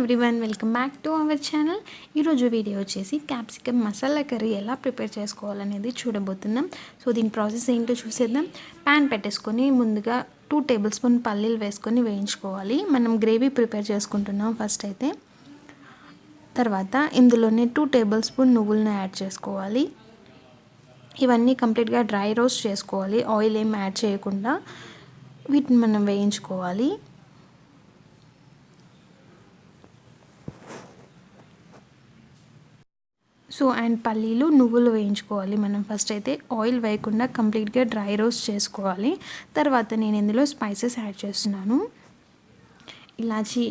Everyone, welcome back to our channel. ఈరోజు video వచ్చేసి capsicum masala curry ఎలా ప్రిపేర్ చేసుకోవాలనేది చూడబోతున్నాం. సో దీని ప్రాసెస్ ఏంటో చూసేద్దాం. ప్యాన్ పెట్టేసుకొని ముందుగా 2 టేబుల్ స్పూన్ పల్లీలు వేసుకొని వేయించుకోవాలి. మనం గ్రేవీ ప్రిపేర్ చేసుకుంటున్నాం ఫస్ట్ అయితే. తర్వాత ఇందులోనే 2 టేబుల్ స్పూన్ నువ్వులను యాడ్ చేసుకోవాలి. ఇవన్నీ కంప్లీట్గా డ్రై రోస్ట్ చేసుకోవాలి, ఆయిల్ ఏం యాడ్ చేయకుండా వీటిని మనం వేయించుకోవాలి. సో అండ్ పల్లీలు నువ్వులు వేయించుకోవాలి. మనం ఫస్ట్ అయితే ఆయిల్ వేయకుండా కంప్లీట్గా డ్రై రోస్ట్ చేసుకోవాలి. తర్వాత నేను ఇందులో స్పైసెస్ యాడ్ చేస్తున్నాను. ఇలాచి,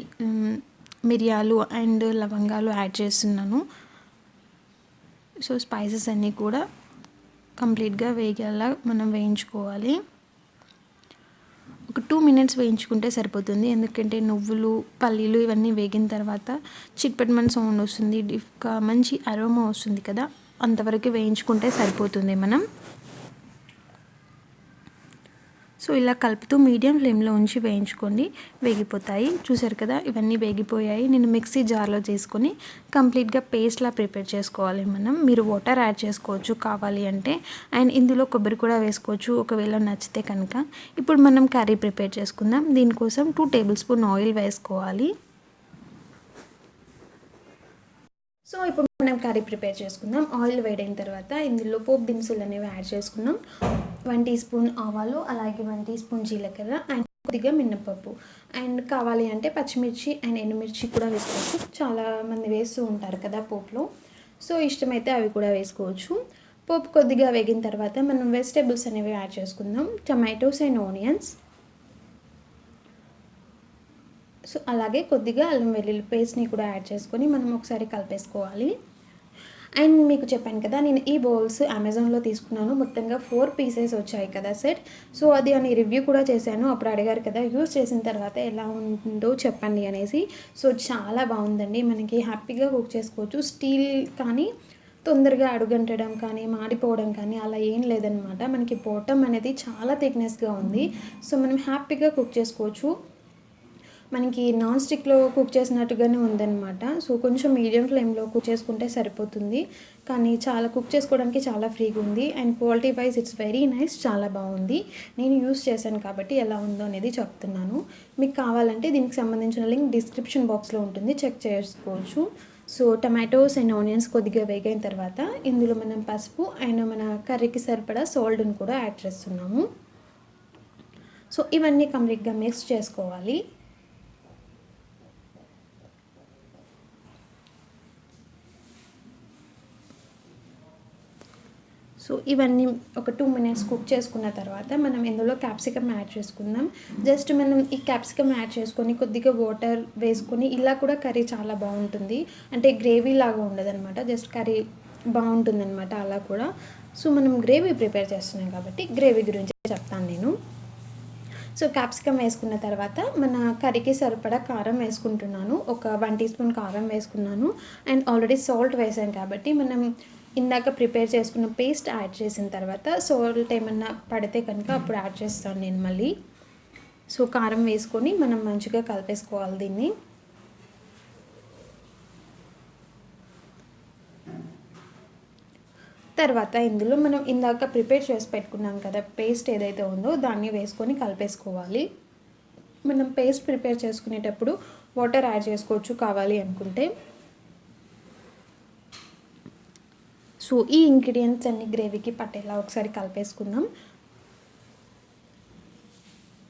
మిరియాలు అండ్ లవంగాలు యాడ్ చేస్తున్నాను. సో స్పైసెస్ అన్నీ కూడా కంప్లీట్గా వేగేలా మనం వేయించుకోవాలి. ఒక 2 మినిట్స్ వేయించుకుంటే సరిపోతుంది. ఎందుకంటే నువ్వులు, పల్లీలు ఇవన్నీ వేగిన తర్వాత చిట్పటమని సౌండ్ వస్తుంది, మంచి అరోమా వస్తుంది కదా, అంతవరకు వేయించుకుంటే సరిపోతుంది మనం. సో ఇలా కలుపుతూ మీడియం ఫ్లేమ్లో ఉంచి వేయించుకోండి, వేగిపోతాయి. చూసారు కదా, ఇవన్నీ వేగిపోయాయి. నేను మిక్సీ జార్లో చేసుకొని కంప్లీట్గా పేస్ట్లా ప్రిపేర్ చేసుకోవాలి మనం. మీరు వాటర్ యాడ్ చేసుకోవచ్చు కావాలి అంటే, అండ్ ఇందులో కొబ్బరి కూడా వేసుకోవచ్చు ఒకవేళ నచ్చితే కనుక. ఇప్పుడు మనం కర్రీ ప్రిపేర్ చేసుకుందాం. దీనికోసం 2 టేబుల్ స్పూన్ ఆయిల్ వేసుకోవాలి. సో ఇప్పుడు మనం కర్రీ ప్రిపేర్ చేసుకుందాం. ఆయిల్ వేడైన తర్వాత ఇందులో పోపు దినుసులు అనేవి యాడ్ చేసుకుందాం. 1 టీ స్పూన్ ఆవాలు, అలాగే 1 టీ స్పూన్ జీలకర్ర అండ్ కొద్దిగా మినపప్పు. అండ్ కావాలి అంటే పచ్చిమిర్చి అండ్ ఎండుమిర్చి కూడా వేసుకోవచ్చు. చాలామంది వేస్తూ ఉంటారు కదా పోపులో. సో ఇష్టమైతే అవి కూడా వేసుకోవచ్చు. పోపు కొద్దిగా వేగిన తర్వాత మనం వెజిటేబుల్స్ అనేవి యాడ్ చేసుకుందాం. Tomatoes and onions. సో అలాగే కొద్దిగా అల్లం వెల్లుల్లి పేస్ట్ని కూడా యాడ్ చేసుకొని మనం ఒకసారి కలిపేసుకోవాలి. అండ్ మీకు చెప్పాను కదా, నేను ఈ బౌల్స్ అమెజాన్లో తీసుకున్నాను. మొత్తంగా 4 పీసెస్ వచ్చాయి కదా సెట్. సో అది అని రివ్యూ కూడా చేశాను. అప్పుడు అడిగారు కదా యూస్ చేసిన తర్వాత ఎలా ఉందో చెప్పండి అనేసి. సో చాలా బాగుందండి. మనకి హ్యాపీగా కుక్ చేసుకోవచ్చు. స్టీల్ కానీ తొందరగా అడుగంటడం కానీ మాడిపోవడం కానీ అలా ఏం లేదనమాట. మనకి బాటమ్ అనేది చాలా థిక్నెస్గా ఉంది. సో మనం హ్యాపీగా కుక్ చేసుకోవచ్చు. మనకి నాన్ స్టిక్లో కుక్ చేసినట్టుగానే ఉందన్నమాట. సో కొంచెం మీడియం ఫ్లేమ్లో కుక్ చేసుకుంటే సరిపోతుంది. కానీ చాలా కుక్ చేసుకోవడానికి చాలా ఫ్రీగా ఉంది. And quality wise it's very nice, చాలా బాగుంది. నేను యూస్ చేశాను కాబట్టి ఎలా ఉందో అనేది చెప్తున్నాను. మీకు కావాలంటే దీనికి సంబంధించిన లింక్ డిస్క్రిప్షన్ బాక్స్లో ఉంటుంది, చెక్ చేసుకోవచ్చు. సో టమాటోస్ అండ్ ఆనియన్స్ కొద్దిగా వేగిన తర్వాత ఇందులో మనం పసుపు అండ్ మన కర్రీకి సరిపడా సాల్ట్ని కూడా యాడ్ చేస్తున్నాము. సో ఇవన్నీ కంప్లీట్గా మిక్స్ చేసుకోవాలి. సో ఇవన్నీ ఒక 2 మినిట్స్ కుక్ చేసుకున్న తర్వాత మనం ఇందులో క్యాప్సికమ్ యాడ్ చేసుకుందాం. జస్ట్ మనం ఈ క్యాప్సికమ్ యాడ్ చేసుకొని కొద్దిగా వాటర్ వేసుకొని ఇలా కూడా కర్రీ చాలా బాగుంటుంది. అంటే గ్రేవీ లాగా ఉండదన్నమాట, జస్ట్ కర్రీ బాగుంటుందన్నమాట అలా కూడా. సో మనం గ్రేవీ ప్రిపేర్ చేస్తున్నాం కాబట్టి గ్రేవీ గురించి చెప్తాను నేను. సో క్యాప్సికమ్ వేసుకున్న తర్వాత మన కర్రీకి సరిపడా కారం వేసుకుంటున్నాను. ఒక 1 టీ స్పూన్ కారం వేసుకున్నాను. అండ్ ఆల్రెడీ సాల్ట్ వేసాం కాబట్టి మనం ఇందాక ప్రిపేర్ చేసుకున్న పేస్ట్ యాడ్ చేసిన తర్వాత సాల్ట్ ఏమన్నా పడితే కనుక అప్పుడు యాడ్ చేస్తాను నేను మళ్ళీ. సో కారం వేసుకొని మనం మంచిగా కలిపేసుకోవాలి దీన్ని. తర్వాత ఇందులో మనం ఇందాక ప్రిపేర్ చేసి పెట్టుకున్నాం కదా పేస్ట్ ఏదైతే ఉందో దాన్ని వేసుకొని కలిపేసుకోవాలి. మనం పేస్ట్ ప్రిపేర్ చేసుకునేటప్పుడు వాటర్ యాడ్ చేసుకోవచ్చు కావాలి అనుకుంటే. సో ఈ ఇంగ్రీడియంట్స్ అన్ని గ్రేవీకి పట్టేలా ఒకసారి కలిపేసుకుందాం.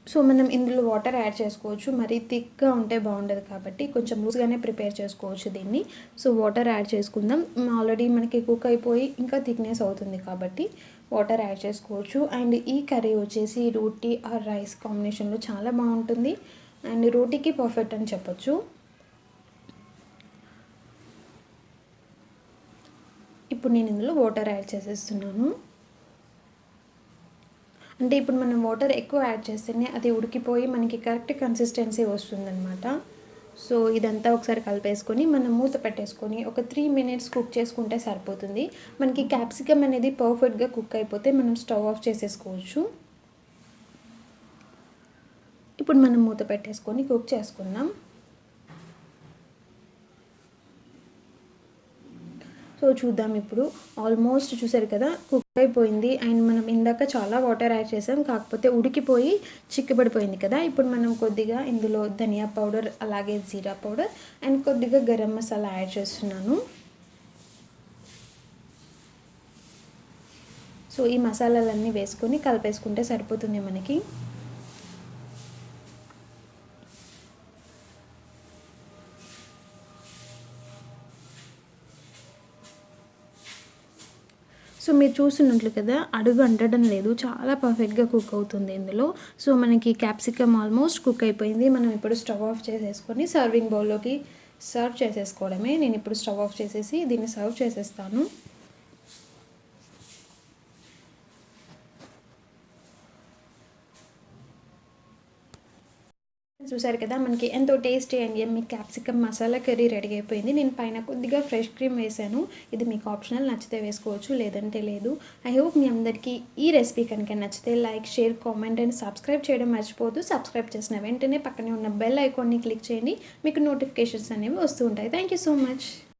సో మనం ఇందులో వాటర్ యాడ్ చేసుకోవచ్చు. మరీ థిక్గా ఉంటే బాగుండదు కాబట్టి కొంచెం లూజ్గానే ప్రిపేర్ చేసుకోవచ్చు దీన్ని. సో వాటర్ యాడ్ చేసుకుందాం. ఆల్రెడీ మనకి కుక్ అయిపోయి ఇంకా థిక్నెస్ అవుతుంది కాబట్టి వాటర్ యాడ్ చేసుకోవచ్చు. అండ్ ఈ కర్రీ వచ్చేసి రోటీ ఆర్ రైస్ కాంబినేషన్లో చాలా బాగుంటుంది. అండ్ రోటీకి పర్ఫెక్ట్ అని చెప్పొచ్చు. ఇప్పుడు నేను ఇందులో వాటర్ యాడ్ చేసేస్తున్నాను. అంటే ఇప్పుడు మనం వాటర్ ఎక్కువ యాడ్ చేస్తేనే అది ఉడికిపోయి మనకి కరెక్ట్ కన్సిస్టెన్సీ వస్తుందన్నమాట. సో ఇదంతా ఒకసారి కలిపేసుకొని మనం మూత పెట్టేసుకొని ఒక 3 మినిట్స్ కుక్ చేసుకుంటే సరిపోతుంది. మనకి క్యాప్సికమ్ అనేది పర్ఫెక్ట్గా కుక్ అయిపోతే మనం స్టవ్ ఆఫ్ చేసేసుకోవచ్చు. ఇప్పుడు మనం మూత పెట్టేసుకొని కుక్ చేసుకుందాం. సో చూద్దాం ఇప్పుడు. ఆల్మోస్ట్ చూసారు కదా కుక్ అయిపోయింది. అండ్ మనం ఇందాక చాలా వాటర్ యాడ్ చేసాం, కాకపోతే ఉడికిపోయి చిక్కబడిపోయింది కదా. ఇప్పుడు మనం కొద్దిగా ఇందులో ధనియా పౌడర్, అలాగే జీరా పౌడర్ అండ్ కొద్దిగా గరం మసాలా యాడ్ చేస్తున్నాను. సో ఈ మసాలాలన్నీ వేసుకొని కలిపేసుకుంటే సరిపోతుంది మనకి. సో మీరు చూస్తున్నట్లు కదా అడుగు అంటడం లేదు, చాలా పర్ఫెక్ట్గా కుక్ అవుతుంది ఇందులో. సో మనకి క్యాప్సికమ్ ఆల్మోస్ట్ కుక్ అయిపోయింది. మనం ఇప్పుడు స్టవ్ ఆఫ్ చేసేసుకొని సర్వింగ్ బౌల్లోకి సర్వ్ చేసేసుకోవడమే. నేను ఇప్పుడు స్టవ్ ఆఫ్ చేసేసి దీన్ని సర్వ్ చేసేస్తాను. చూసారు కదా మనకి ఎంతో tasty and yummy capsicum masala curry ready అయిపోయింది. నేను పైన కొద్దిగా ఫ్రెష్ క్రీమ్ వేసాను. ఇది మీకు ఆప్షనల్, నచ్చితే వేసుకోవచ్చు, లేదంటే లేదు. ఐ హోప్ మీ అందరికీ ఈ రెసిపీ కనుక నచ్చితే like, share, comment and subscribe చేయడం మర్చిపోవద్దు. సబ్స్క్రైబ్ చేసిన వెంటనే పక్కనే ఉన్న బెల్ ఐకాన్ని క్లిక్ చేయండి. మీకు నోటిఫికేషన్స్ అనేవి వస్తూ ఉంటాయి. Thank you so much.